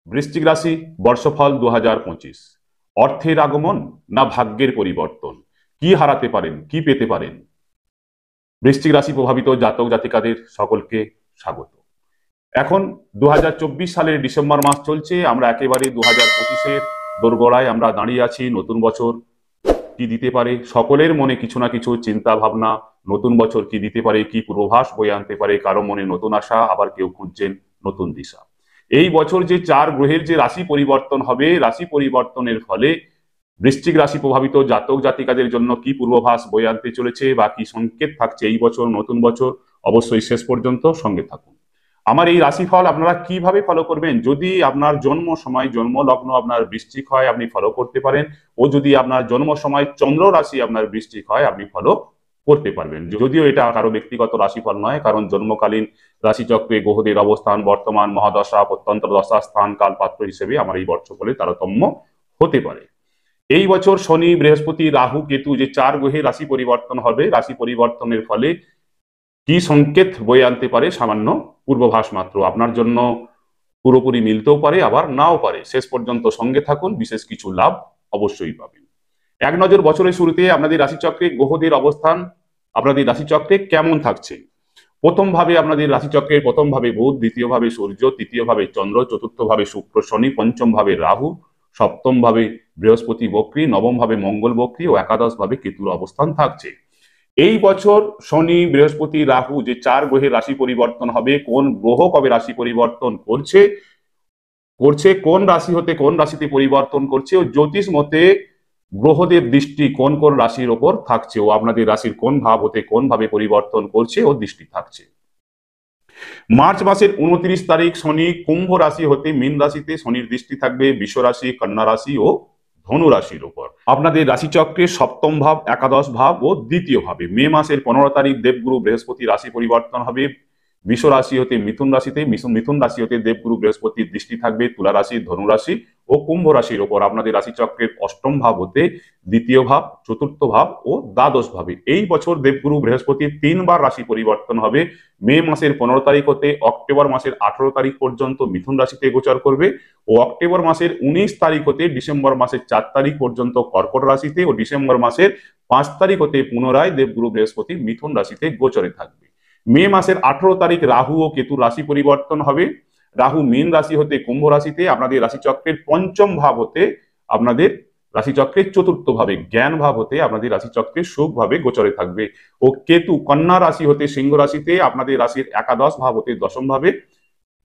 বৃশ্চিক রাশি বর্ষফল 2025। অর্থের আগমন না ভাগ্যের পরিবর্তন, কি হারাতে পারেন কি পেতে পারেন। বৃশ্চিক রাশি প্রভাবিত জাতক জাতিকাদের সকলকে স্বাগত। এখন 2024 সালের ডিসেম্বর মাস চলছে, আমরা একেবারে 2025-এর দোরগোড়ায় আমরা দাঁড়িয়ে আছি। নতুন বছর কি দিতে পারে, সকলের মনে কিছু না কিছু চিন্তা ভাবনা। নতুন বছর কি দিতে পারে, কি পূর্বাভাস বয়ে আনতে পারে, কারো মনে নতুন আশা, আবার কেউ খুঁজছেন নতুন দিশা। এই বছর যে 4 গ্রহের যে রাশি পরিবর্তন হবে, রাশি পরিবর্তনের ফলে বৃশ্চিক রাশি প্রভাবিত জাতক জাতিকাদের জন্য কি পূর্বাভাস বয়ে আনতে চলেছে বা কি সংকেত থাকছে এই বছর, নতুন বছর, অবশ্যই শেষ পর্যন্ত সঙ্গে থাকুন। আমার এই রাশিফল আপনারা কিভাবে ফলো করবেন, যদি আপনার জন্ম সময় জন্ম লগ্ন আপনার বৃশ্চিক হয় আপনি ফলো করতে পারেন, ও যদি আপনার জন্ম সময় চন্দ্র রাশি আপনার বৃশ্চিক হয় আপনি ফলো করতে পারবেন। যদিও এটা কারো ব্যক্তিগত রাশিফল নয়, কারণ জন্মকালীন রাশিচক্রে গ্রহদের অবস্থান, বর্তমান মহাদশা, প্রত্যন্ত দশা, স্থান কাল পাত্র হিসেবে আমার এই বর্ষফলে তারতম্য হতে পারে। এই বছর শনি, বৃহস্পতি, রাহু, কেতু যে 4 গ্রহের রাশি পরিবর্তন হবে, রাশি পরিবর্তনের ফলে কি সংকেত বয়ে আনতে পারে সামান্য পূর্বাভাস মাত্র। আপনার জন্য পুরোপুরি মিলতেও পারে আবার নাও পারে। শেষ পর্যন্ত সঙ্গে থাকুন, বিশেষ কিছু লাভ অবশ্যই পাবেন। এক নজর বছরের শুরুতে আপনাদের রাশিচক্রে গ্রহদের অবস্থান আপনাদের রাশিচক্রে কেমন থাকছে। প্রথম ভাবে আপনাদের রাশিচক্রের প্রথম ভাবে বুধ, দ্বিতীয় ভাবে সূর্য, তৃতীয় ভাবে চন্দ্র, চতুর্থ ভাবে শুক্র শনি, পঞ্চম ভাবে রাহু, সপ্তম ভাবে বৃহস্পতি বক্রী, নবম ভাবে মঙ্গল বক্রী ও একাদশ ভাবে কেতুর অবস্থান থাকছে। এই বছর শনি, বৃহস্পতি, রাহু যে 4 গ্রহের রাশি পরিবর্তন হবে, কোন গ্রহ কবে রাশি পরিবর্তন করছে করছে কোন রাশি হতে কোন রাশিতে পরিবর্তন করছে, ও জ্যোতিষ মতে গ্রহদের দৃষ্টি কোন কোন রাশির ওপর থাকছে, ও আপনাদের রাশির কোন ভাব হতে কোন ভাবে পরিবর্তন করছে ও দৃষ্টি থাকছে। মার্চ মাসের 29 তারিখ শনি কুম্ভ রাশি হতে মীন রাশিতে শনির দৃষ্টি থাকবে, বৃষ রাশি, কন্যা রাশি ও ধনু রাশির উপর। আপনাদের রাশিচক্রের সপ্তম ভাব, একাদশ ভাব ও দ্বিতীয় ভাবে। মে মাসের 15 তারিখ দেবগুরু বৃহস্পতি রাশি পরিবর্তন হবে, বৃষ রাশি হতে মিথুন রাশিতে, মিথুন রাশি হতে দেবগুরু বৃহস্পতির দৃষ্টি থাকবে তুলা রাশি, ধনু রাশি ও কুম্ভ রাশির ওপর। আপনাদের রাশিচক্রের অষ্টম ভাব হতে দ্বিতীয় ভাব, চতুর্থ ভাব ও দ্বাদশ ভাবে। এই বছর দেবগুরু বৃহস্পতির 3 বার রাশি পরিবর্তন হবে। মে মাসের 15 তারিখ হতে অক্টোবর মাসের 18 তারিখ পর্যন্ত মিথুন রাশিতে গোচর করবে, ও অক্টোবর মাসের 19 তারিখ হতে ডিসেম্বর মাসের 4 তারিখ পর্যন্ত কর্কট রাশিতে, ও ডিসেম্বর মাসের 5 তারিখ হতে পুনরায় দেবগুরু বৃহস্পতি মিথুন রাশিতে গোচরে থাকবে। মে মাসের 18 তারিখ রাহু ও কেতু রাশি পরিবর্তন হবে। রাহু মীন রাশি হতে কুম্ভ রাশিতে, আপনাদের রাশিচক্রের পঞ্চম ভাব হতে আপনাদের রাশিচক্রের চতুর্থ ভাবে, জ্ঞান ভাব হতে আপনাদের রাশিচক্রের সুখ ভাবে গোচরে থাকবে, ও কেতু কন্যা রাশি হতে সিংহ রাশিতে, আপনাদের রাশির একাদশ ভাব হতে দশম ভাবে,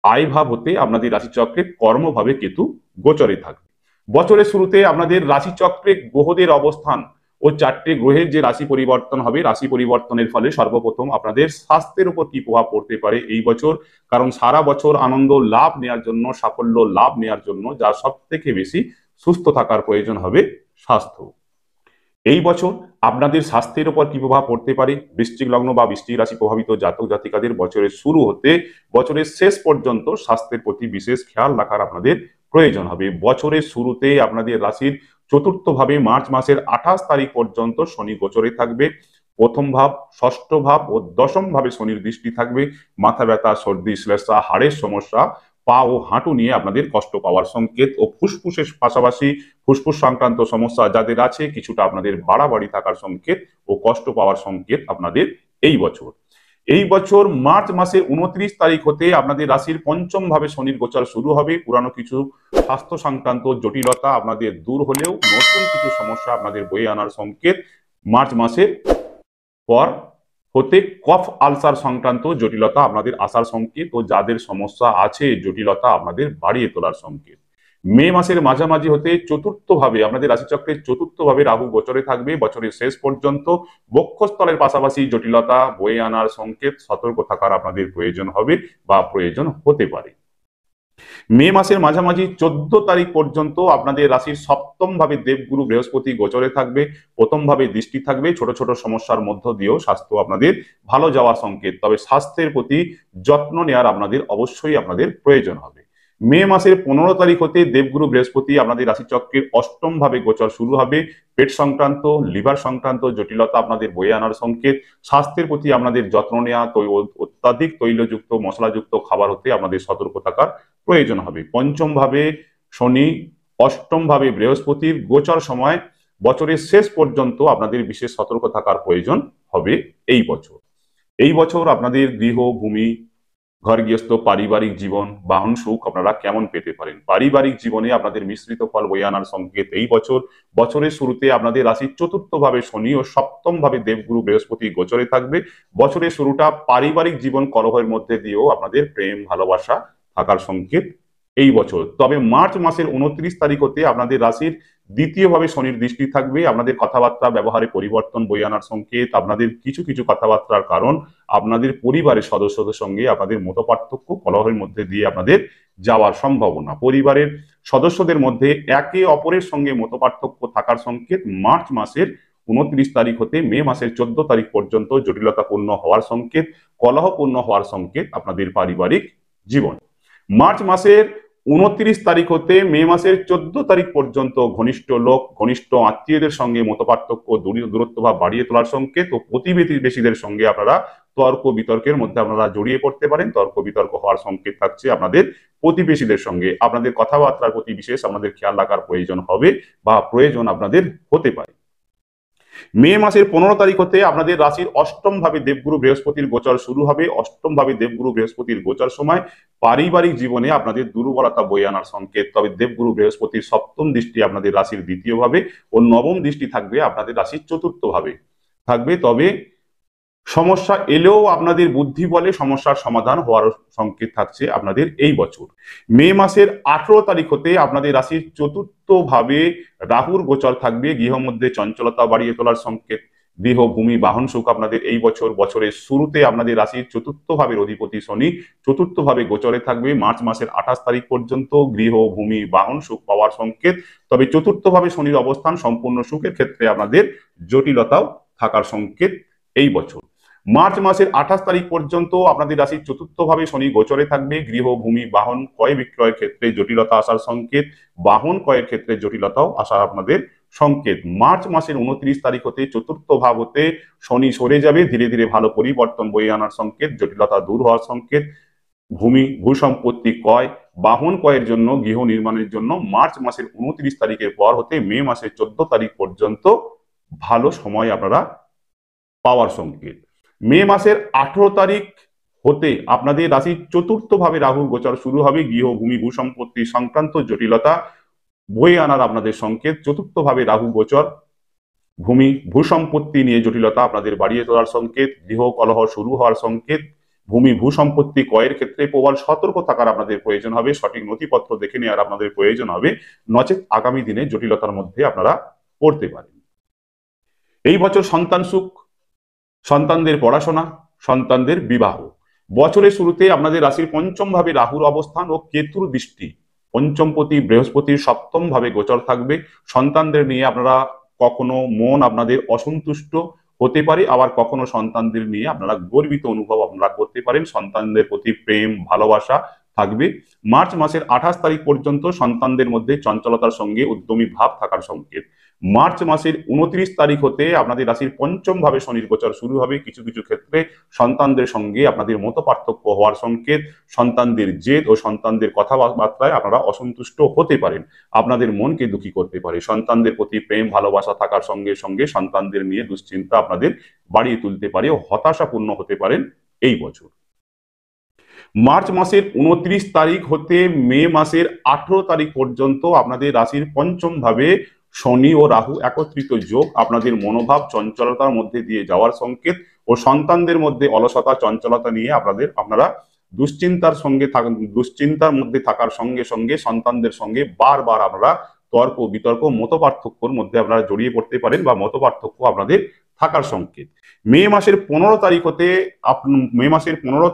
আয় ভাব হতে আপনাদের রাশিচক্রে কর্মভাবে কেতু গোচরে থাকবে। বছরের শুরুতে আপনাদের রাশিচক্রে গ্রহদের অবস্থান ও 4টে গ্রহের যে রাশি পরিবর্তন হবে, রাশি পরিবর্তনের ফলে সর্বপ্রথম আপনাদের স্বাস্থ্যের উপর কি প্রভাব পড়তে পারে এই বছর। কারণ সারা বছর আনন্দ লাভ নেওয়ার জন্য, সাফল্য লাভ নেওয়ার জন্য যার সব থেকে বেশি সুস্থ থাকার প্রয়োজন হবে স্বাস্থ্য। এই বছর আপনাদের স্বাস্থ্যের উপর কি প্রভাব পড়তে পারে, বৃশ্চিক লগ্ন বা বৃশ্চিক রাশি প্রভাবিত জাতক জাতিকাদের বছরের শুরু হতে বছরের শেষ পর্যন্ত স্বাস্থ্যের প্রতি বিশেষ খেয়াল রাখার আপনাদের প্রয়োজন হবে। বছরের শুরুতে আপনাদের রাশির চতুর্থ ভাবে মার্চ মাসের 28 তারিখ পর্যন্ত শনি গোচরে থাকবে। প্রথম ভাব, ষষ্ঠ ভাব ও দশম ভাবে শনির দৃষ্টি থাকবে। মাথা ব্যথা, সর্দি, শ্লেষা, হাড়ের সমস্যা, পা ও হাঁটু নিয়ে আপনাদের কষ্ট পাওয়ার সংকেত, ও ফুসফুসের পাশাপাশি ফুসফুস সংক্রান্ত সমস্যা যাদের আছে কিছুটা আপনাদের বাড়াবাড়ি থাকার সংকেত ও কষ্ট পাওয়ার সংকেত আপনাদের এই বছর। এই বছর মার্চ মাসের 29 তারিখ হতে আপনাদের রাশির পঞ্চম ভাবে শনির গোচর শুরু হবে। পুরানো কিছু স্বাস্থ্য সংক্রান্ত জটিলতা আপনাদের দূর হলেও নতুন কিছু সমস্যা আপনাদের বয়ে আনার সংকেত। মার্চ মাসের পর হতে কফ আলসার সংক্রান্ত জটিলতা আপনাদের আসার সংকেত, ও যাদের সমস্যা আছে জটিলতা আপনাদের বাড়িয়ে তোলার সংকেত। মে মাসের মাঝামাঝি হতে চতুর্থ ভাবে আপনাদের রাশিচক্রের চতুর্থ ভাবে রাহু গোচরে থাকবে বছরের শেষ পর্যন্ত। বক্ষস্থলের পাশাপাশি জটিলতা বয়ে আনার সংকেত, সতর্ক থাকার আপনাদের প্রয়োজন হবে বা প্রয়োজন হতে পারে। মে মাসের মাঝামাঝি 14 তারিখ পর্যন্ত আপনাদের রাশির সপ্তম ভাবে দেবগুরু বৃহস্পতি গোচরে থাকবে। প্রথম ভাবে দৃষ্টি থাকবে, ছোট ছোট সমস্যার মধ্য দিয়েও স্বাস্থ্য আপনাদের ভালো যাওয়ার সংকেত, তবে স্বাস্থ্যের প্রতি যত্ন নেওয়ার আপনাদের অবশ্যই আপনাদের প্রয়োজন হবে। মে মাসের 15 তারিখ হতে দেবগুরু বৃহস্পতি আপনাদের রাশিচক্রের অষ্টম ভাবে গোচর শুরু হবে। পেট সংক্রান্ত, লিভার সংক্রান্ত জটিলতা আপনাদের বয়ে আনার সংকেত। স্বাস্থ্যের প্রতি আপনাদের যত্ন নেওয়া, অত্যাধিক তৈলযুক্ত মশলাযুক্ত খাবার হতে আপনাদের সতর্ক থাকার প্রয়োজন হবে। পঞ্চম ভাবে শনি, অষ্টম ভাবে বৃহস্পতির গোচর সময় বছরের শেষ পর্যন্ত আপনাদের বিশেষ সতর্ক থাকার প্রয়োজন হবে এই বছর। এই বছর আপনাদের গৃহ, ভূমি, ঘর গৃহস্থ, পারিবারিক জীবন, বাহন সুখ আপনারা কেমন পেতে পারেন? পারিবারিক জীবনে আপনাদের মিশ্রিত ফল বয়ে আনার সংকেত এই বছর। বছরের শুরুতে আপনাদের রাশির চতুর্থ ভাবে শনি ও সপ্তম ভাবে দেবগুরু বৃহস্পতি গোচরে থাকবে। বছরের শুরুটা পারিবারিক জীবন কলহের মধ্যে দিয়েও আপনাদের প্রেম ভালোবাসা থাকার সংকেত এই বছর। তবে মার্চ মাসের 29 তারিখ হতে আপনাদের রাশির দ্বিতীয়ভাবে শনির দৃষ্টি থাকবে। আপনাদের কথাবার্তা ব্যবহারে পরিবর্তন বয়ে আনার সংকেত। আপনাদের কিছু কিছু কথাবার্তার কারণ আপনাদের পরিবারের সদস্যদের সঙ্গে আপনাদের মতপার্থক্য কলহের মধ্যে দিয়ে আপনাদের যাওয়ার সম্ভাবনা। পরিবারের সদস্যদের মধ্যে একে অপরের সঙ্গে মতপার্থক্য থাকার সংকেত। মার্চ মাসের 29 তারিখ হতে মে মাসের 14 তারিখ পর্যন্ত জটিলতাপূর্ণ হওয়ার সংকেত, কলহপূর্ণ হওয়ার সংকেত আপনাদের পারিবারিক জীবন। মার্চ মাসের 29 তারিখ হতে মে মাসের 14 তারিখ পর্যন্ত ঘনিষ্ঠ লোক, ঘনিষ্ঠ আত্মীয়দের সঙ্গে মতপার্থক্য, দূরত্ব ভাব বাড়িয়ে তোলার সংকেত ও প্রতিবেশীদের সঙ্গে আপনারা তর্ক বিতর্কের মধ্যে আপনারা জড়িয়ে পড়তে পারেন। তর্ক বিতর্ক হওয়ার সংকেত থাকছে আপনাদের প্রতিবেশীদের সঙ্গে। আপনাদের কথাবার্তার প্রতি বিশেষ আপনাদের খেয়াল রাখার প্রয়োজন হবে বা প্রয়োজন আপনাদের হতে পারে। মে মাসের 15 তারিখ হতে আপনাদের রাশির অষ্টম ভাবে দেবগুরু বৃহস্পতির গোচর শুরু হবে। অষ্টম ভাবে দেবগুরু বৃহস্পতির গোচর সময় পারিবারিক জীবনে আপনাদের দুর্বলতা বয়ে আনার সংকেত। তবে দেবগুরু বৃহস্পতির সপ্তম দৃষ্টি আপনাদের রাশির দ্বিতীয় ভাবে ও নবম দৃষ্টি থাকবে আপনাদের রাশির চতুর্থ ভাবে থাকবে। তবে সমস্যা এলেও আপনাদের বুদ্ধি বলে সমস্যার সমাধান হওয়ার সংকেত থাকছে আপনাদের এই বছর। মে মাসের 18 তারিখ হতে আপনাদের রাশির চতুর্থ ভাবে রাহুর গোচর থাকবে। গৃহ মধ্যে চঞ্চলতা বাড়িয়ে তোলার সংকেত। গৃহ, ভূমি, বাহন সুখ আপনাদের এই বছর। বছরের শুরুতে আপনাদের রাশির চতুর্থ ভাবের অধিপতি শনি চতুর্থ ভাবে গোচরে থাকবে মার্চ মাসের 28 তারিখ পর্যন্ত। গৃহ, ভূমি, বাহন সুখ পাওয়ার সংকেত। তবে চতুর্থ ভাবে শনির অবস্থান সম্পূর্ণ সুখের ক্ষেত্রে আপনাদের জটিলতাও থাকার সংকেত এই বছর। মার্চ মাসের 28 তারিখ পর্যন্ত আপনাদের রাশির চতুর্থ ভাবে শনি গোচরে থাকবে। গৃহ, ভূমি, বাহন ক্রয় বিক্রয়ের ক্ষেত্রে জটিলতা আসার সংকেত। বাহন ক্রয়ের ক্ষেত্রে জটিলতাও আসার আপনাদের সংকেত। মার্চ মাসের 29 তারিখ হতে চতুর্থ ভাব হতে শনি সরে যাবে। ধীরে ধীরে ভালো পরিবর্তন বয়ে আনার সংকেত, জটিলতা দূর হওয়ার সংকেত। ভূমি, ভূ সম্পত্তি ক্রয়, বাহন ক্রয়ের জন্য, গৃহ নির্মাণের জন্য মার্চ মাসের 29 তারিখের পর হতে মে মাসের 14 তারিখ পর্যন্ত ভালো সময় আপনারা পাওয়ার সংকেত। মে মাসের 18 তারিখ হতে আপনাদের রাশির চতুর্থ ভাবে রাহুর গোচর শুরু হবে। গৃহ, ভূমি, ভূ সম্পত্তি সংক্রান্ত জটিলতা বয়ে আনার আপনাদের সংকেত। চতুর্থ ভাবে রাহু গোচর ভূমি, ভূ সম্পত্তি নিয়ে জটিলতা আপনাদের বাড়িয়ে তোলার সংকেত। গৃহ কলহ শুরু হওয়ার সংকেত। ভূমি, ভূ সম্পত্তি ক্রয়ের ক্ষেত্রে প্রবল সতর্ক থাকার আপনাদের প্রয়োজন হবে। সঠিক নথিপত্র দেখে নেওয়ার আপনাদের প্রয়োজন হবে, নচেত আগামী দিনে জটিলতার মধ্যে আপনারা পড়তে পারেন। এই বছর সন্তান সুখ, সন্তানদের পড়াশোনা, সন্তানদের বিবাহ। বছরের শুরুতে আপনাদের রাশির পঞ্চম ভাবে রাহুর অবস্থান ও কেতুর দৃষ্টি পঞ্চমপতি বৃহস্পতির সপ্তম ভাবে গোচর থাকবে। সন্তানদের নিয়ে আপনারা কখনো মন আপনাদের অসন্তুষ্ট হতে পারে, আবার কখনো সন্তানদের নিয়ে আপনারা গর্বিত অনুভব আপনারা করতে পারেন। সন্তানদের প্রতি প্রেম ভালোবাসা থাকবে। মার্চ মাসের 28 তারিখ পর্যন্ত সন্তানদের মধ্যে চঞ্চলতার সঙ্গে উদ্যমী ভাব থাকার সংকেত। মার্চ মাসের 29 তারিখ হতে আপনাদের রাশির পঞ্চম ভাবে শনির গোচর শুরু হবে। কিছু কিছু ক্ষেত্রে সন্তানদের সঙ্গে আপনাদের মত পার্থক্য হওয়ার সংকেত। সন্তানদের জেদ ও সন্তানদের কথাবার্তায় আপনারা অসন্তুষ্ট হতে পারেন, আপনাদের মনকে দুঃখী করতে পারে। সন্তানদের প্রতি প্রেম ভালোবাসা থাকার সঙ্গে সঙ্গে সন্তানদের নিয়ে দুশ্চিন্তা আপনাদের বাড়িয়ে তুলতে পারে ও হতাশাপূর্ণ হতে পারেন এই বছর। মার্চ মাসের 29 তারিখ হতে মে মাসের 18 তারিখ পর্যন্ত আপনাদের রাশির পঞ্চম ভাবে শনি ও রাহু একত্রিত যোগ আপনাদের মনোভাব চঞ্চলতার মধ্যে দিয়ে যাওয়ার সংকেত ও সন্তানদের মধ্যে অলসতা চঞ্চলতা নিয়ে আপনারা দুশ্চিন্তার মধ্যে থাকার সঙ্গে সঙ্গে সন্তানদের সঙ্গে বারবার আপনারা তর্ক বিতর্ক মতপার্থক্যর মধ্যে আপনারা জড়িয়ে পড়তে পারেন বা মতপার্থক্য আপনাদের থাকার সংকেত। মে মাসের 15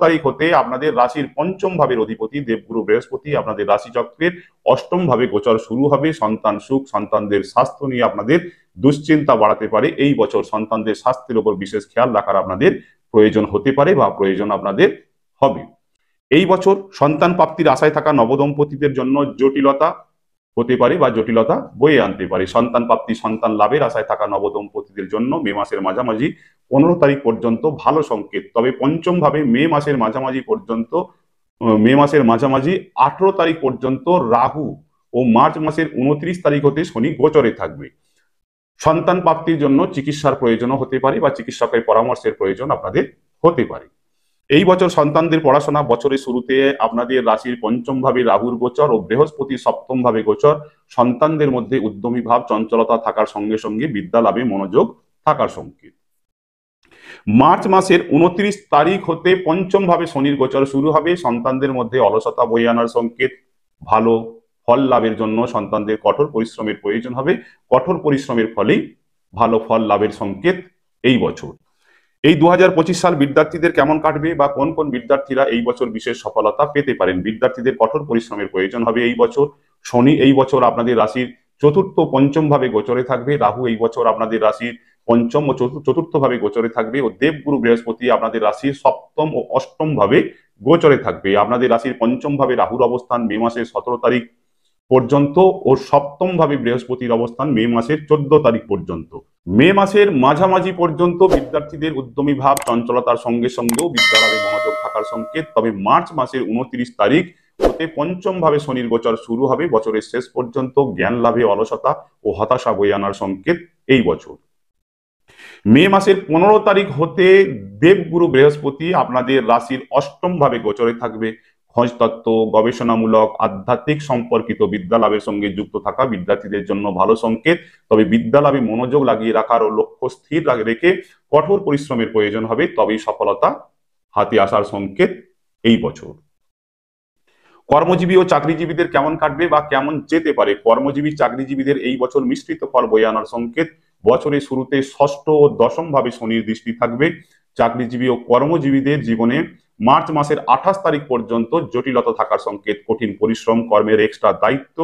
তারিখ হতে আপনাদের রাশির পঞ্চম ভাবের অধিপতি দেবগুরু বৃহস্পতি আপনাদের রাশি চক্রের অষ্টম ভাবে গোচর শুরু হবে। সন্তান সুখ, সন্তানদের স্বাস্থ্য নিয়ে আপনাদের দুশ্চিন্তা বাড়াতে পারে। এই বছর সন্তানদের স্বাস্থ্যের উপর বিশেষ খেয়াল রাখার আপনাদের প্রয়োজন হতে পারে বা প্রয়োজন আপনাদের হবে। এই বছর সন্তান প্রাপ্তির আশায় থাকা নবদম্পতিদের জন্য জটিলতা হতে পারে বা জটিলতা বয়ে আনতে পারে। সন্তান প্রাপ্তি, সন্তান লাভের আশায় থাকা নবদম্পতিদের জন্য মে মাসের মাঝামাঝি 15 তারিখ পর্যন্ত ভালো সংকেত। তবে পঞ্চম ভাবে মে মাসের মাঝামাঝি পর্যন্ত মে মাসের মাঝামাঝি 18 তারিখ পর্যন্ত রাহু ও মার্চ মাসের 29 তারিখ হতে শনি গোচরে থাকবে। সন্তান প্রাপ্তির জন্য চিকিৎসার প্রয়োজনও হতে পারে বা চিকিৎসকের পরামর্শের প্রয়োজন আপনাদের হতে পারে। এই বছর সন্তানদের পড়াশোনা, বছরের শুরুতে আপনাদের রাশির পঞ্চম ভাবে রাহুর গোচর ও বৃহস্পতি সপ্তম ভাবে গোচর সন্তানদের মধ্যে উদ্যমী ভাব, চঞ্চলতা থাকার সঙ্গে সঙ্গে বিদ্যা লাভে মনোযোগ থাকার সংকেত। মার্চ মাসের 29 তারিখ হতে পঞ্চম ভাবে শনির গোচর শুরু হবে, সন্তানদের মধ্যে অলসতা বয়ে আনার সংকেত। ভালো ফল লাভের জন্য সন্তানদের কঠোর পরিশ্রমের প্রয়োজন হবে, কঠোর পরিশ্রমের ফলেই ভালো ফল লাভের সংকেত এই বছর। এই 2025 সাল বিদ্যার্থীদের কেমন কাটবে বা কোন কোন বিদ্যার্থীরা এই বছর বিশেষ সফলতা পেতে পারেন? বিদ্যার্থীদের কঠোর পরিশ্রমের প্রয়োজন হবে এই বছর। শনি এই বছর আপনাদের রাশির চতুর্থ পঞ্চম ভাবে গোচরে থাকবে, রাহু এই বছর আপনাদের রাশির পঞ্চম ও চতুর্থ ভাবে গোচরে থাকবে ও দেবগুরু বৃহস্পতি আপনাদের রাশির সপ্তম ও অষ্টম ভাবে গোচরে থাকবে। আপনাদের রাশির পঞ্চম ভাবে রাহুর অবস্থান মে মাসের 17 তারিখ পর্যন্ত ও সপ্তম ভাবে বৃহস্পতির অবস্থান মে মাসের 14 তারিখ পর্যন্ত। মে মাসের মাঝামাঝি পর্যন্ত বিদ্যার্থীদের উদ্যমী ভাব, চঞ্চলতার সঙ্গে সঙ্গেও বিদ্যালয়ে মনোযোগ থাকার সংকেত। তবে মার্চ মাসের 29 তারিখ হতে পঞ্চম ভাবে শনির গোচর শুরু হবে, বছরের শেষ পর্যন্ত জ্ঞান লাভে অলসতা ও হতাশা বয়ে আনার সংকেত এই বছর। মে মাসের 15 তারিখ হতে দেবগুরু বৃহস্পতি আপনাদের রাশির অষ্টম ভাবে গোচরে থাকবে। খোঁজতত্ত্ব, গবেষণামূলক, আধ্যাত্মিক সম্পর্কিত বিদ্যা লাভের সঙ্গে যুক্ত থাকা বিদ্যার্থীদের জন্য ভালো সংকেত। তবে বিদ্যা লাভে মনোযোগ লাগিয়ে রাখার ও লক্ষ্য স্থির রেখে কঠোর পরিশ্রমের প্রয়োজন হবে, তবেই সফলতা হাতে আসার সংকেত এই বছর। কর্মজীবী ও চাকরিজীবীদের কেমন কাটবে বা কেমন যেতে পারে? কর্মজীবী চাকরিজীবীদের এই বছর মিশ্রিত ফল বয়ে আনার সংকেত। বছরের শুরুতে ষষ্ঠ ও দশম ভাবে শনির দৃষ্টি থাকবে। চাকরিজীবী ও কর্মজীবীদের জীবনে মার্চ মাসের 28 তারিখ পর্যন্ত জটিলতা থাকার সংকেত, কঠিন পরিশ্রম, কর্মের এক্সট্রা দায়িত্ব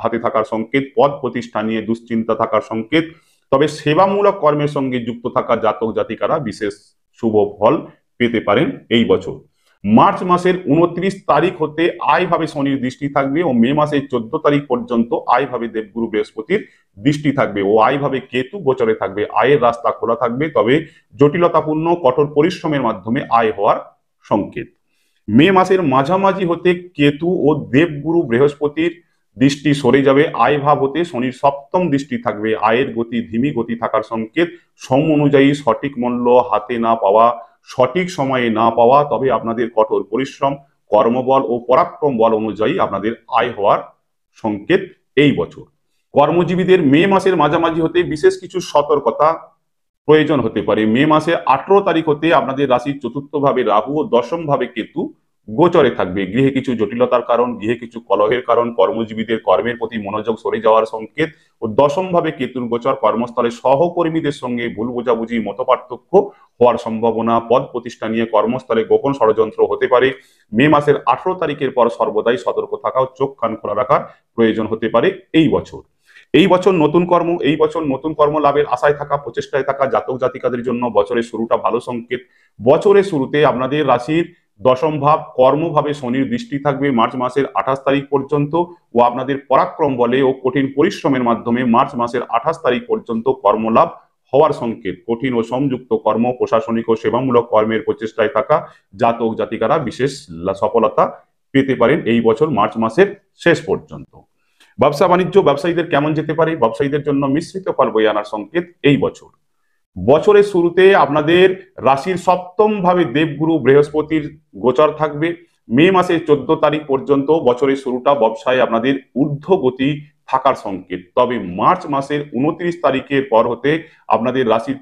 হাতে থাকার সংকেত, পদ প্রতিষ্ঠা নিয়ে দুশ্চিন্তা থাকার সংকেত। তবে সেবামূলক কর্মের সঙ্গে যুক্ত থাকা জাতক জাতিকারা বিশেষ শুভ ফল পেতে পারেন এই বছর। মার্চ মাসের 29 তারিখ হতে আয় ভাবে শনির দৃষ্টি থাকবে ও মে মাসের 14 তারিখ পর্যন্ত আয় ভাবে দেবগুরু বৃহস্পতির দৃষ্টি থাকবে ও আয় ভাবে কেতু গোচরে থাকবে। আয়ের রাস্তা খোলা থাকবে, তবে জটিলতাপূর্ণ কঠোর পরিশ্রমের মাধ্যমে আয় হওয়ার সংকেত। মে মাসের মাঝামাঝি হতে কেতু ও দেবগুরু বৃহস্পতির দৃষ্টি সরে যাবে, আয় ভাব হতে শনির সপ্তম দৃষ্টি থাকবে। আয়ের গতি ধিমি গতি থাকার সংকেত। সম অনুযায়ী সঠিক মূল্য হাতে না পাওয়া, সঠিক সময়ে না পাওয়া, তবে আপনাদের কঠোর পরিশ্রম, কর্মবল ও পরাক্রম বল অনুযায়ী আপনাদের আয় হওয়ার সংকেত এই বছর। কর্মজীবীদের মে মাসের মাঝামাঝি হতে বিশেষ কিছু সতর্কতা প্রয়োজন হতে পারে। মে মাসে 18 তারিখ হতে আপনাদের রাশির চতুর্থ ভাবে রাহু ও দশম ভাবে কেতু গোচরে থাকবে। গৃহে কিছু জটিলতার কারণ, গৃহে কিছু কলহের কারণ, কর্মজীবীদের কর্মের প্রতি মনোযোগ সরে যাওয়ার সংকেত ও দশম ভাবে কেতুর গোচর কর্মস্থলে সহকর্মীদের সঙ্গে ভুল বোঝাবুঝি, মতপার্থক্য হওয়ার সম্ভাবনা, পদ প্রতিষ্ঠা নিয়ে কর্মস্থলে গোপন ষড়যন্ত্র হতে পারে। মে মাসের 18 তারিখের পর সর্বদাই সতর্ক থাকা ও চোখ কান খোলা রাখার প্রয়োজন হতে পারে এই বছর। এই বছর নতুন কর্ম লাভের আশায় থাকা, প্রচেষ্টায় থাকা জাতক জাতিকাদের জন্য বছরের শুরুটা ভালো সংকেত। বছরের শুরুতে আপনাদের রাশির দশম ভাব কর্মভাবে শনির দৃষ্টি থাকবে মার্চ মাসের 28 তারিখ পর্যন্ত ও আপনাদের পরাক্রম বলে ও কঠিন পরিশ্রমের মাধ্যমে মার্চ মাসের 28 তারিখ পর্যন্ত কর্মলাভ হওয়ার সংকেত। কঠিন ও সংযুক্ত কর্ম, প্রশাসনিক ও সেবামূলক কর্মের প্রচেষ্টায় থাকা জাতক জাতিকারা বিশেষ সফলতা পেতে পারেন এই বছর মার্চ মাসের শেষ পর্যন্ত। ব্যবসা বাণিজ্য ব্যবসায়ীদের কেমন যেতে পারে? ব্যবসায়ীদের জন্য মিশ্রিত ফল বয়ে আনার সংকেত এই বছর। বছরের শুরুতে আপনাদের রাশির সপ্তম ভাবে দেবগুরু বৃহস্পতির গোচর থাকবে মে মাসের 14 তারিখ পর্যন্ত। বছরের শুরুটা ব্যবসায় আপনাদের ঊর্ধ্বগতি থাকার সংকেত। তবে মার্চ মাসের 29 তারিখের পর হতে আপনাদের রাশির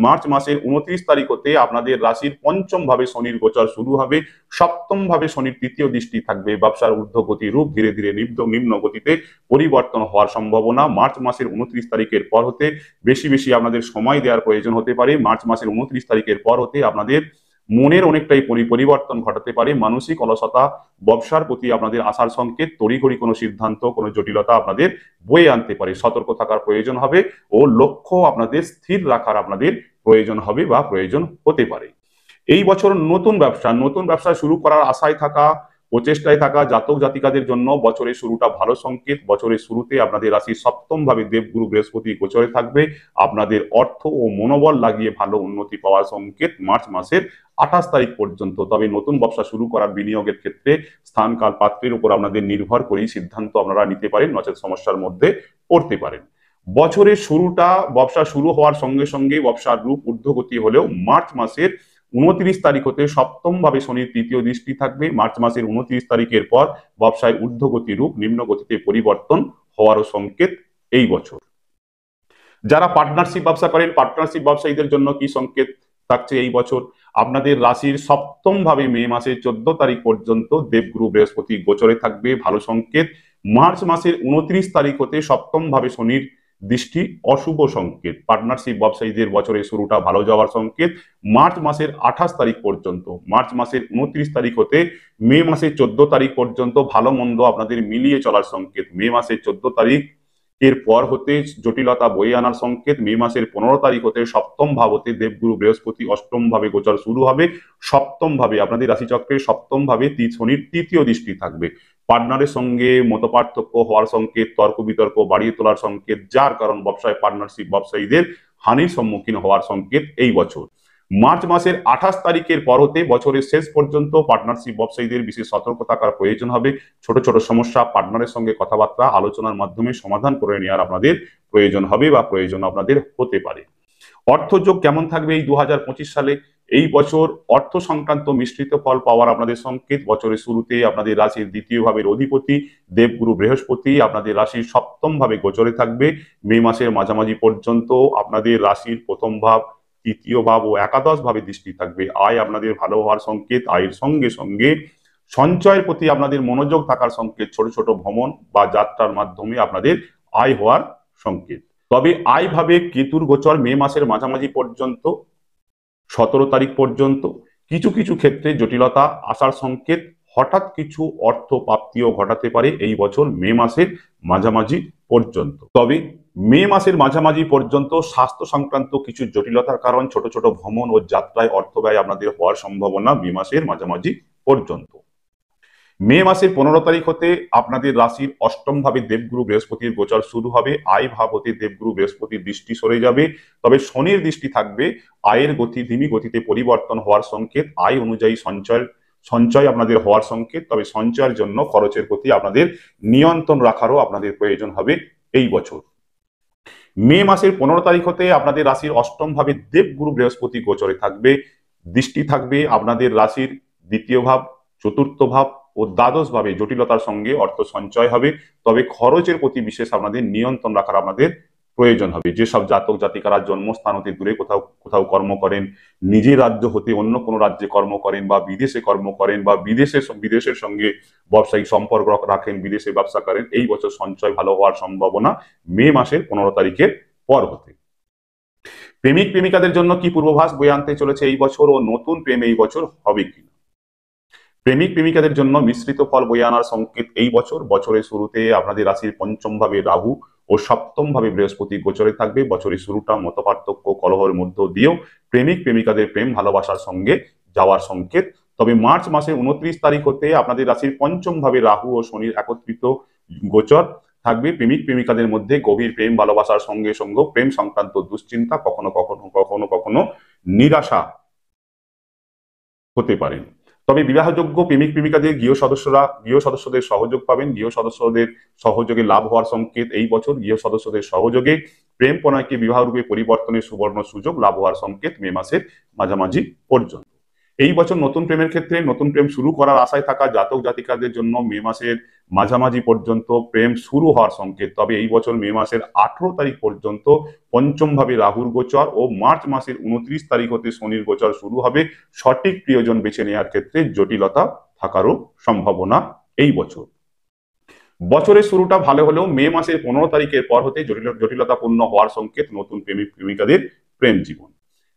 মার্চ মাসের 29 তারিখ হতে আপনাদের রাশির পঞ্চম ভাবে শনির গোচর শুরু হবে। সপ্তম ভাবে শনির তৃতীয় দৃষ্টি থাকবে। ব্যবসার ঊর্ধ্বগতি রূপ ধীরে ধীরে নিম্ন গতিতে পরিবর্তন হওয়ার সম্ভাবনা। মার্চ মাসের 29 তারিখের পর হতে বেশি আপনাদের সময় দেওয়ার প্রয়োজন হতে পারে। মার্চ মাসের 29 তারিখের পর হতে আপনাদের মনের অনেকটাই পরিবর্তন ঘটাতে পারে। মানসিক অলসতা ব্যবসার প্রতি আপনাদের আসার সংকেত। তড়িঘড়ি কোনো সিদ্ধান্ত, কোনো জটিলতা আপনাদের বয়ে আনতে পারে। সতর্ক থাকার প্রয়োজন হবে ও লক্ষ্য আপনাদের স্থির রাখার আপনাদের প্রয়োজন হবে বা প্রয়োজন হতে পারে। এই বছর নতুন ব্যবসা শুরু করার আশায় থাকা, প্রচেষ্টায় থাকা জাতক জাতিকাদের জন্য বছরের শুরুটা ভালো সংকেত। বছরের শুরুতে আপনাদের রাশির সপ্তম ভাবে দেবগুরু বৃহস্পতি গোচরে থাকবে, আপনাদের অর্থ ও মনোবল লাগিয়ে ভালো উন্নতি পাওয়ার সংকেত মার্চ মাসের 28 তারিখ পর্যন্ত। তবে নতুন ব্যবসা শুরু করার বিনিয়োগের ক্ষেত্রে স্থান কাল পাত্রের উপর আপনাদের নির্ভর করেই সিদ্ধান্ত আপনারা নিতে পারেন, নচেত সমস্যার মধ্যে পড়তে পারেন। বছরের শুরুটা ব্যবসা শুরু হওয়ার সঙ্গে সঙ্গে ব্যবসার রূপ ঊর্ধ্বগতি হলেও মার্চ মাসের 29 তারিখ হতে সপ্তম ভাবে শনির তৃতীয় দৃষ্টি থাকবে। মার্চ মাসের 29 তারিখের পর ব্যবসায় ঊর্ধ্বগতি রূপ নিম্ন গতিতে পরিবর্তন হওয়ারও সংকেত এই বছর। যারা পার্টনারশিপ ব্যবসা করেন, পার্টনারশিপ ব্যবসায়ীদের জন্য কি সংকেত থাকছে এই বছর? আপনাদের রাশির সপ্তম ভাবে মে মাসের 14 তারিখ পর্যন্ত দেবগুরু বৃহস্পতি গোচরে থাকবে, ভালো সংকেত। মার্চ মাসের 29 তারিখ হতে সপ্তম ভাবে শনির দৃষ্টি অশুভ সংকেত। পার্টনারশিপ ব্যবসায়ীদের বছরের শুরুটা ভালো যাওয়ার সংকেত মার্চ মাসের 28 তারিখ পর্যন্ত। মার্চ মাসের 29 তারিখ হতে মে মাসের 14 তারিখ পর্যন্ত ভালো মন্দ আপনাদের মিলিয়ে চলার সংকেত। মে মাসের 14 তারিখ এর পর হতে জটিলতা বয়ে আনার সংকেত। মে মাসের 15 তারিখ হতে সপ্তম ভাব হতে দেবগুরু বৃহস্পতি অষ্টম ভাবে গোচর শুরু হবে। সপ্তম ভাবে আপনাদের রাশিচক্রের সপ্তম ভাবে শনির তৃতীয় দৃষ্টি থাকবে। পার্টনারের সঙ্গে মতপার্থক্য হওয়ার সংকেত, তর্ক বিতর্ক বাড়িয়ে তোলার সংকেত, যার কারণ ব্যবসায় পার্টনারশিপ ব্যবসায়ীদের হানির সম্মুখীন হওয়ার সংকেত এই বছর। মার্চ মাসের 28 তারিখের পর হতে বছরের শেষ পর্যন্ত পার্টনারশিপ ব্যবসায়ীদের বিশেষ সতর্ক থাকার প্রয়োজন হবে। ছোট ছোট সমস্যা পার্টনারের সঙ্গে কথাবার্তা আলোচনার মাধ্যমে সমাধান করে নেওয়ার আপনাদের প্রয়োজন হবে বা প্রয়োজন আপনাদের হতে পারে। অর্থযোগ কেমন থাকবে এই 2025 সালে? এই বছর অর্থ সংক্রান্ত মিশ্রিত ফল পাওয়ার আপনাদের সংকেত। বছরের শুরুতে আপনাদের রাশির দ্বিতীয় ভাবের অধিপতি দেবগুরু বৃহস্পতি আপনাদের রাশির সপ্তম ভাবে গোচরে থাকবে। মে মাসের মাঝামাঝি পর্যন্ত আপনাদের রাশির প্রথম ভাব, তৃতীয় ভাব ও একাদশ ভাবে দৃষ্টি থাকবে। আয় আপনাদের ভালো হওয়ার সংকেত। আয়ের সঙ্গে সঙ্গে সঞ্চয়ের প্রতি আপনাদের মনোযোগ থাকার সংকেত। ছোট ছোট ভ্রমণ বা যাত্রার মাধ্যমে আপনাদের আয় হওয়ার সংকেত। তবে আয় ভাবে কেতুর গোচর মে মাসের মাঝামাঝি পর্যন্ত 17 তারিখ পর্যন্ত কিছু কিছু ক্ষেত্রে জটিলতা আসার সংকেত। হঠাৎ কিছু অর্থ প্রাপ্তিও ঘটাতে পারে এই বছর মে মাসের মাঝামাঝি পর্যন্ত। তবে মে মাসের মাঝামাঝি পর্যন্ত স্বাস্থ্য সংক্রান্ত কিছু জটিলতার কারণ ছোট ছোট ভ্রমণ ও যাত্রায় অর্থ ব্যয় আপনাদের হওয়ার সম্ভাবনা মে মাসের মাঝামাঝি পর্যন্ত। মে মাসের 15 তারিখ হতে আপনাদের রাশির অষ্টম ভাবে দেবগুরু বৃহস্পতির গোচর শুরু হবে। আয় ভাব হতে দেবগুরু বৃহস্পতির দৃষ্টি সরে যাবে, তবে শনির দৃষ্টি থাকবে। আয়ের গতি ধীমি গতিতে পরিবর্তন হওয়ার সংকেত। আয় অনুযায়ী সঞ্চয় আপনাদের হওয়ার সংকেত। তবে সঞ্চয়ের জন্য খরচের প্রতি আপনাদের নিয়ন্ত্রণ রাখারও আপনাদের প্রয়োজন হবে এই বছর। মে মাসের 15 তারিখ হতে আপনাদের রাশির অষ্টম ভাবে দেবগুরু বৃহস্পতি গোচরে থাকবে। দৃষ্টি থাকবে আপনাদের রাশির দ্বিতীয় ভাব, চতুর্থ ভাব ও দ্বাদশ ভাবে। জটিলতার সঙ্গে অর্থ সঞ্চয় হবে, তবে খরচের প্রতি বিশেষ আপনাদের নিয়ন্ত্রণ রাখার আপনাদের প্রয়োজন হবে। যেসব জাতক জাতিকারা জন্মস্থান হতে দূরে কোথাও কোথাও কর্ম করেন, নিজের রাজ্য হতে অন্য কোনো রাজ্যে কর্ম করেন বা বিদেশে কর্ম করেন বা বিদেশের সঙ্গে ব্যবসায়িক সম্পর্ক রাখেন, বিদেশে ব্যবসা করেন, এই বছর সঞ্চয় ভালো হওয়ার সম্ভাবনা মে মাসের 15 তারিখের পর হতে। প্রেমিক প্রেমিকাদের জন্য কি পূর্বাভাস বয়ে আনতে চলেছে এই বছর ও নতুন প্রেম এই বছর হবে কিনা? প্রেমিক প্রেমিকাদের জন্য মিশ্রিত ফল বয়ে আনার সংকেত এই বছর। বছরের শুরুতে আপনাদের রাশির পঞ্চম ভাবে রাহু ও সপ্তম ভাবে বৃহস্পতি গোচরে থাকবে। বছরের শুরুটা মতপার্থক্য কলহের মধ্য দিয়েও প্রেমিক প্রেমিকাদের প্রেম ভালোবাসার সঙ্গে যাওয়ার সংকেত। তবে মার্চ মাসের 29 তারিখ হতে আপনাদের রাশির পঞ্চম ভাবে রাহু ও শনির একত্রিত গোচর থাকবে। প্রেমিক প্রেমিকাদের মধ্যে গভীর প্রেম ভালোবাসার সঙ্গে সঙ্গে প্রেম সংক্রান্ত দুশ্চিন্তা, কখনো কখনো কখনো কখনো নিরাশা হতে পারেন। তবে বিবাহযোগ্য প্রেমিক প্রেমিকাদের গৃহ সদস্যদের সহযোগ পাবেন। গৃহ সদস্যদের সহযোগে লাভ হওয়ার সংকেত এই বছর। গৃহ সদস্যদের সহযোগে প্রেম প্রণয়কে বিবাহ রূপে পরিবর্তনের সুবর্ণ সুযোগ লাভ হওয়ার সংকেত মে মাসের মাঝামাঝি পর্যন্ত। এই বছর নতুন প্রেমের ক্ষেত্রে নতুন প্রেম শুরু করার আশায় থাকা জাতক জাতিকাদের জন্য মে মাসের মাঝামাঝি পর্যন্ত প্রেম শুরু হওয়ার সংকেত। তবে এই বছর মে মাসের 18 তারিখ পর্যন্ত পঞ্চম ভাবে রাহুর গোচর ও মার্চ মাসের 29 তারিখ হতে শনির গোচর শুরু হবে। সঠিক প্রিয়জন বেছে নেওয়ার ক্ষেত্রে জটিলতা থাকারও সম্ভাবনা এই বছর। বছরের শুরুটা ভালো হলেও মে মাসের 15 তারিখের পর হতে জটিলতাপূর্ণ হওয়ার সংকেত নতুন প্রেমিক প্রেমিকাদের প্রেম জীবন।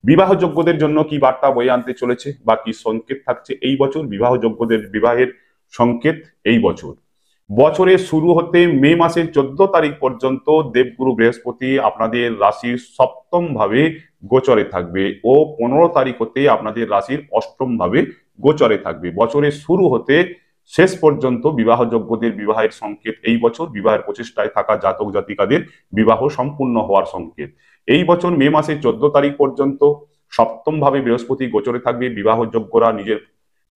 বিবাহযোগ্যদের জন্য কি বার্তা বয়ে আনতে চলেছে বা কি সংকেত থাকছে এই বছর? বিবাহযোগ্যদের বিবাহের সংকেত এই বছর। বছরের শুরু হতে মে মাসের 14 তারিখ পর্যন্ত দেবগুরু বৃহস্পতি আপনাদের রাশির সপ্তম ভাবে গোচরে থাকবে ও 15 তারিখ হতে আপনাদের রাশির অষ্টম ভাবে গোচরে থাকবে। বছরের শুরু হতে শেষ পর্যন্ত বিবাহযোগ্যদের বিবাহের সংকেত এই বছর, বিবাহের প্রচেষ্টায় থাকা জাতক জাতিকাদের বিবাহ সম্পূর্ণ হওয়ার সংকেত। এই বছর মে মাসের 14 তারিখ পর্যন্ত সপ্তম ভাবে বৃহস্পতি গোচরে থাকবে। বিবাহযোগ্যরা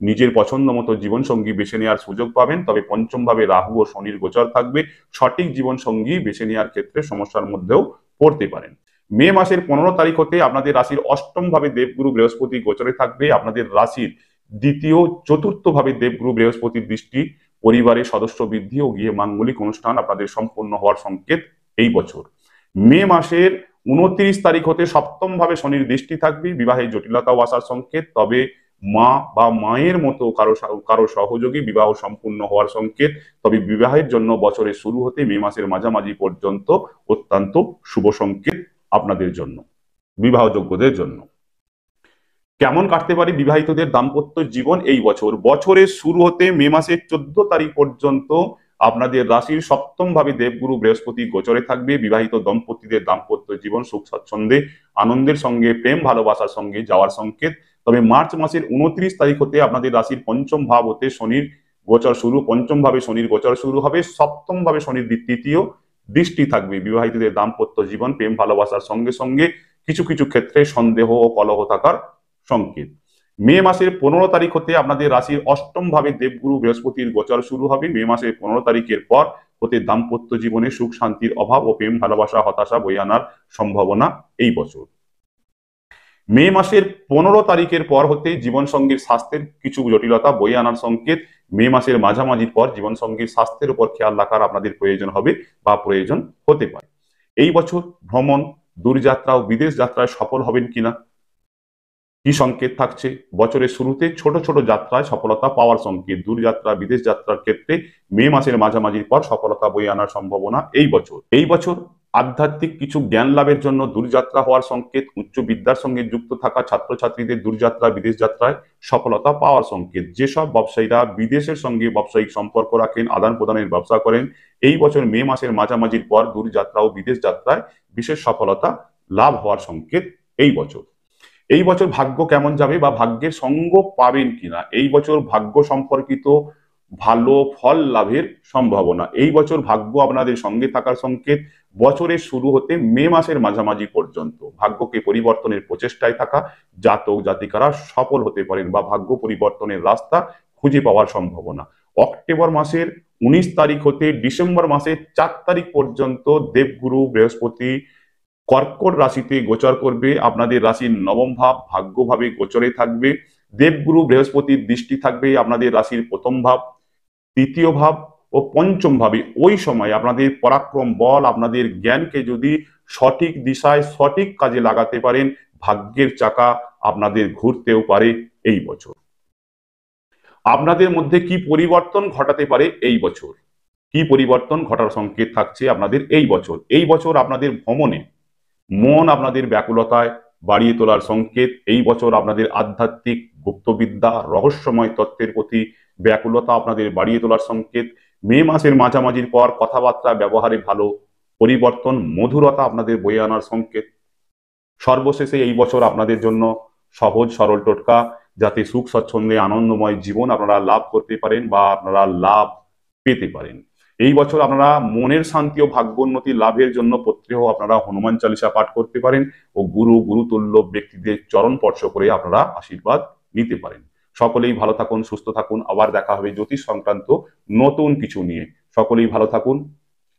নিজের পছন্দ মতো জীবনসঙ্গী বেছে নেওয়ার সুযোগ পাবেন। তবে পঞ্চম ভাবে রাহু ও শনির গোচর থাকবে, সঠিক জীবনসঙ্গী বেছে নেওয়ার ক্ষেত্রে সমস্যার মধ্যেও পড়তে পারেন। মে মাসের 15 তারিখ হতে আপনাদের রাশির অষ্টম ভাবে দেবগুরু বৃহস্পতি গোচরে থাকবে। আপনাদের রাশির দ্বিতীয় চতুর্থ ভাবে দেবগুরু বৃহস্পতির দৃষ্টি, পরিবারের সদস্য বৃদ্ধি ও গৃহে মাঙ্গলিক অনুষ্ঠান আপনাদের সম্পূর্ণ হওয়ার সংকেত এই বছর। মে মাসের 29 তারিখ হতে সপ্তম ভাবে শনির দৃষ্টি থাকবে, বিবাহে জটিলতাও আসার সংকেত। তবে মা বা মায়ের মতো কারো সহযোগী বিবাহ সম্পূর্ণ হওয়ার সংকেত। তবে বিবাহের জন্য বছরের শুরু হতে মে মাসের মাঝামাঝি পর্যন্ত অত্যন্ত শুভ সংকেত আপনাদের জন্য, বিবাহযোগ্যদের জন্য। কেমন কাটতে পারে বিবাহিতদের দাম্পত্য জীবন এই বছর? বছরের শুরু হতে মে মাসের 14 তারিখ পর্যন্ত আপনাদের রাশির সপ্তম ভাবে দেবগুরু বৃহস্পতি গোচরে থাকবে। বিবাহিত দম্পতিদের দাম্পত্য জীবন সুখ স্বাচ্ছন্দ্যে আনন্দের সঙ্গে প্রেম ভালোবাসার সঙ্গে যাওয়ার সংকেত। তবে মার্চ মাসের 29 তারিখ হতে আপনাদের রাশির পঞ্চম ভাব হতে শনির গোচর শুরু, পঞ্চম ভাবে শনির গোচর শুরু হবে। সপ্তম ভাবে শনির তৃতীয় দৃষ্টি থাকবে। বিবাহিতদের দাম্পত্য জীবন প্রেম ভালোবাসার সঙ্গে সঙ্গে কিছু কিছু ক্ষেত্রে সন্দেহ ও কলহ থাকার সংকেত। মে মাসের 15 তারিখ হতে আপনাদের রাশির অষ্টম ভাবে দেবগুরু বৃহস্পতির গোচর শুরু হবে। মে মাসের 15 তারিখের পর হতে দাম্পত্য জীবনে সুখ শান্তির অভাব ও প্রেম ভালোবাসা হতাশা বয়ে আনার সম্ভাবনা এই বছর। মে মাসের 15 তারিখের পর হতে জীবন সঙ্গীর স্বাস্থ্যের কিছু জটিলতা বয়ে আনার সংকেত। মে মাসের মাঝামাঝির পর জীবন সঙ্গীর স্বাস্থ্যের উপর খেয়াল রাখার আপনাদের প্রয়োজন হবে বা প্রয়োজন হতে পারে। এই বছর ভ্রমণ, দূরযাত্রা ও বিদেশ যাত্রায় সফল হবেন কিনা কি সংকেত থাকছে? বছরের শুরুতে ছোট ছোট যাত্রায় সফলতা পাওয়ার সংকেত। দূরযাত্রা বিদেশ যাত্রার ক্ষেত্রে মে মাসের মাঝামাঝির পর সফলতা বয়ে আনার সম্ভাবনা এই বছর। এই বছর আধ্যাত্মিক কিছু জ্ঞান লাভের জন্য দূরযাত্রা হওয়ার সংকেত। উচ্চ বিদ্যার সঙ্গে যুক্ত থাকা ছাত্রছাত্রীদের দূরযাত্রা বিদেশ যাত্রায় সফলতা পাওয়ার সংকেত। যেসব ব্যবসায়ীরা বিদেশের সঙ্গে ব্যবসায়িক সম্পর্ক রাখেন, আদান প্রদানের ব্যবসা করেন, এই বছর মে মাসের মাঝামাঝির পর দূরযাত্রা ও বিদেশ যাত্রায় বিশেষ সফলতা লাভ হওয়ার সংকেত এই বছর। এই বছর ভাগ্য কেমন যাবে বা ভাগ্যের সঙ্গ পাবেন কিনা? এই বছর ভাগ্য সম্পর্কিত ভালো ফল লাভের সম্ভাবনা। এই বছর ভাগ্য আপনাদের সঙ্গে থাকার সংকেত। বছরের শুরু হতে মে মাসের মাঝামাঝি পর্যন্ত ভাগ্যকে পরিবর্তনের প্রচেষ্টায় থাকা জাতক জাতিকারা সফল হতে পারেন বা ভাগ্য পরিবর্তনের রাস্তা খুঁজে পাওয়ার সম্ভাবনা। অক্টোবর মাসের 19 তারিখ হতে ডিসেম্বর মাসের 4 তারিখ পর্যন্ত দেবগুরু বৃহস্পতি কর্কট রাশিতে গোচর করবে। আপনাদের রাশির নবম ভাব ভাগ্যভাবে গোচরে থাকবে। দেবগুরু বৃহস্পতির দৃষ্টি থাকবে আপনাদের রাশির প্রথম ভাব, তৃতীয় ভাব ও পঞ্চম ভাবে। ওই সময় আপনাদের পরাক্রম বল, আপনাদের জ্ঞানকে যদি সঠিক দিশায় সঠিক কাজে লাগাতে পারেন, ভাগ্যের চাকা আপনাদের ঘুরতেও পারে এই বছর। আপনাদের মধ্যে কি পরিবর্তন ঘটাতে পারে এই বছর? কি পরিবর্তন ঘটার সংকেত থাকছে আপনাদের এই বছর? এই বছর আপনাদের ভ্রমণে মন আপনাদের ব্যাকুলতায় বাড়িয়ে তোলার সংকেত। এই বছর আপনাদের আধ্যাত্মিক গুপ্তবিদ্যা রহস্যময় তত্ত্বের প্রতি ব্যাকুলতা আপনাদের বাড়িয়ে তোলার সংকেত। মে মাসের মাঝামাঝির পর কথাবার্তা ব্যবহারে ভালো পরিবর্তন, মধুরতা আপনাদের বয়ে আনার সংকেত। সর্বশেষে এই বছর আপনাদের জন্য সহজ সরল টোটকা, যাতে সুখ স্বচ্ছন্দে আনন্দময় জীবন আপনারা লাভ করতে পারেন বা আপনারা লাভ পেতে পারেন। এই বছর আপনারা মনের শান্তি ও ভাগ্যোন্নতি লাভের জন্য প্রত্যহ আপনারা হনুমান চালিসা পাঠ করতে পারেন ও গুরুতুল্য ব্যক্তিদের চরণ স্পর্শ করে আপনারা আশীর্বাদ নিতে পারেন। সকলেই ভালো থাকুন, সুস্থ থাকুন। আবার দেখা হবে জ্যোতিষ সংক্রান্ত নতুন কিছু নিয়ে। সকলেই ভালো থাকুন।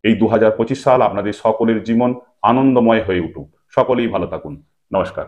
এই 2025 সাল আপনাদের সকলের জীবন আনন্দময় হয়ে উঠুক। সকলেই ভালো থাকুন। নমস্কার।